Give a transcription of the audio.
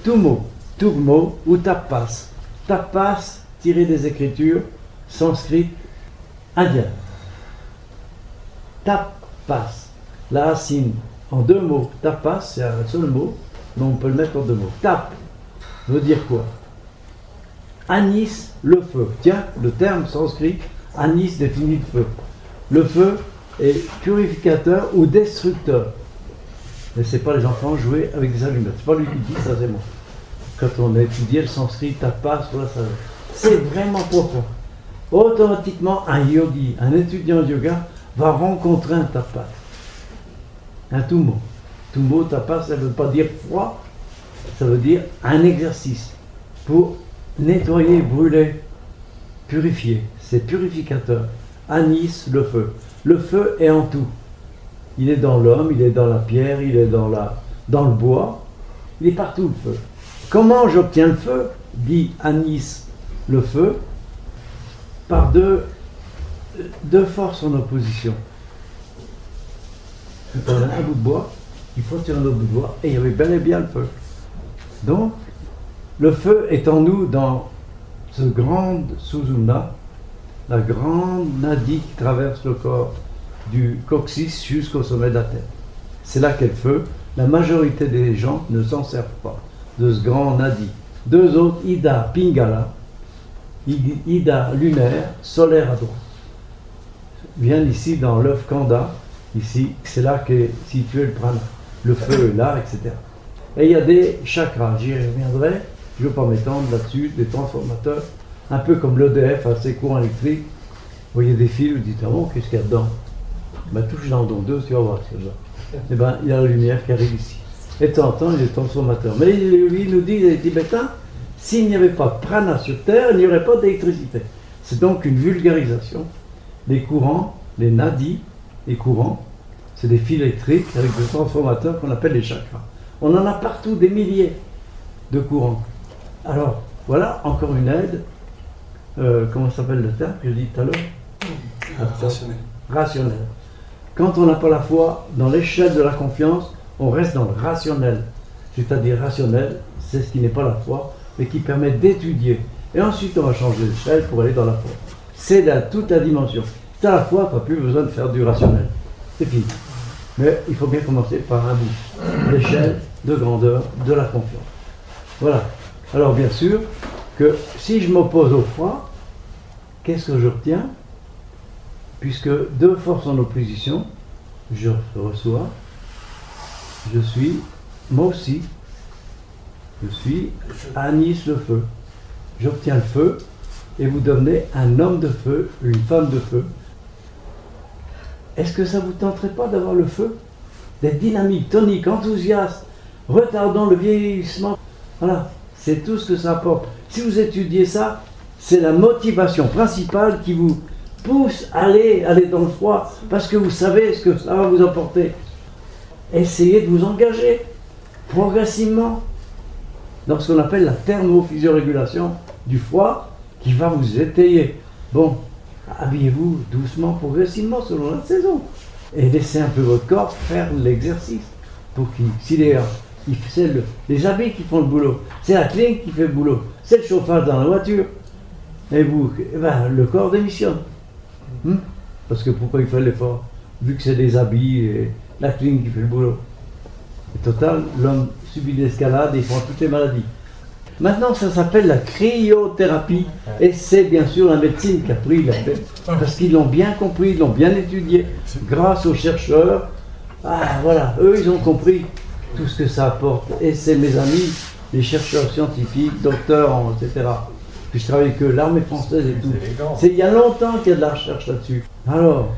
Tumo, Turmo ou Tapas. Tapas tiré des écritures sanskrites indiennes. Tapas, la racine en deux mots. Tapas, c'est un seul mot, mais on peut le mettre en deux mots. Tap veut dire quoi? Anis, le feu. Tiens, le terme sanskrit, anis définit le feu. Le feu est purificateur ou destructeur. Laissez pas les enfants jouer avec des allumettes. C'est pas lui qui dit ça, c'est moi. Quand on a étudié le sanskrit, tapas, voilà, ça. C'est vraiment profond. Automatiquement, un yogi, un étudiant de yoga, va rencontrer un tapas. Un tumo. Tumo, tapas, ça ne veut pas dire froid, ça veut dire un exercice pour nettoyer, brûler, purifier. C'est purificateur. Anis, le feu. Le feu est en tout. Il est dans l'homme, il est dans la pierre, il est dans le bois. Il est partout, le feu. Comment j'obtiens le feu? Dit Anis, le feu, par deux forces en opposition. On a un bout de bois, il faut tirer un autre bout de bois, et il y avait bel et bien le feu. Donc, le feu est en nous dans ce grand Sushumna, la grande nadi qui traverse le corps du coccyx jusqu'au sommet de la tête. C'est là qu'est le feu. La majorité des gens ne s'en servent pas de ce grand nadi. Deux autres, Ida, Pingala, Ida lunaire, solaire à droite, viennent ici dans l'œuf Kanda, ici, c'est là qu'est situé le prana. Le feu est là, etc. Et il y a des chakras, j'y reviendrai, je ne veux pas m'étendre là-dessus, des transformateurs, un peu comme l'EDF à ses courants électriques. Vous voyez des fils, vous dites, ah bon, qu'est-ce qu'il y a dedans? Ben, touche dans le don 2, tu vas voir ce qu'il y a dedans. Et bien, il y a la lumière qui arrive ici. Et de temps en temps, il y a des transformateurs. Mais il nous dit, les Tibétains, s'il n'y avait pas de prana sur Terre, il n'y aurait pas d'électricité. C'est donc une vulgarisation. Les courants, les nadis, les courants, c'est des fils électriques avec des transformateurs qu'on appelle les chakras. On en a partout des milliers de courants. Alors, voilà encore une aide. Comment s'appelle le terme que je dis tout à l'heure? Rationnel. Rationnel. Quand on n'a pas la foi, dans l'échelle de la confiance, on reste dans le rationnel. C'est-à-dire rationnel, c'est ce qui n'est pas la foi, mais qui permet d'étudier. Et ensuite, on va changer d'échelle pour aller dans la foi. C'est toute la dimension. Si tu as la foi, tu n'as plus besoin de faire du rationnel. C'est fini. Mais il faut bien commencer par un bout. L'échelle de grandeur de la confiance. Voilà. Alors bien sûr que si je m'oppose au froid, qu'est-ce que je retiens? Puisque deux forces en opposition, je reçois, je suis, moi aussi, je suis Anis le feu. J'obtiens le feu et vous devenez un homme de feu, une femme de feu. Est-ce que ça ne vous tenterait pas d'avoir le feu? D'être dynamique, tonique, enthousiaste, retardant le vieillissement. Voilà, c'est tout ce que ça apporte. Si vous étudiez ça, c'est la motivation principale qui vous pousse à aller dans le froid, parce que vous savez ce que ça va vous apporter. Essayez de vous engager progressivement dans ce qu'on appelle la thermophysiorégulation du froid qui va vous étayer. Bon, habillez-vous doucement, progressivement selon la saison et laissez un peu votre corps faire l'exercice pour c'est les habits qui font le boulot, c'est la clim qui fait le boulot, c'est le chauffage dans la voiture et vous, le corps démissionne. Parce que pourquoi il fait l'effort? Vu que c'est des habits et la clim qui fait le boulot. Au total, l'homme subit l'escalade et il prend toutes les maladies. Maintenant, ça s'appelle la cryothérapie et c'est bien sûr la médecine qui a pris la tête parce qu'ils l'ont bien compris, ils l'ont bien étudié grâce aux chercheurs. Ah voilà, eux ils ont compris tout ce que ça apporte et c'est mes amis, les chercheurs scientifiques, docteurs, etc. Puis je travaille avec eux, l'armée française et tout. C'est il y a longtemps qu'il y a de la recherche là-dessus. Alors,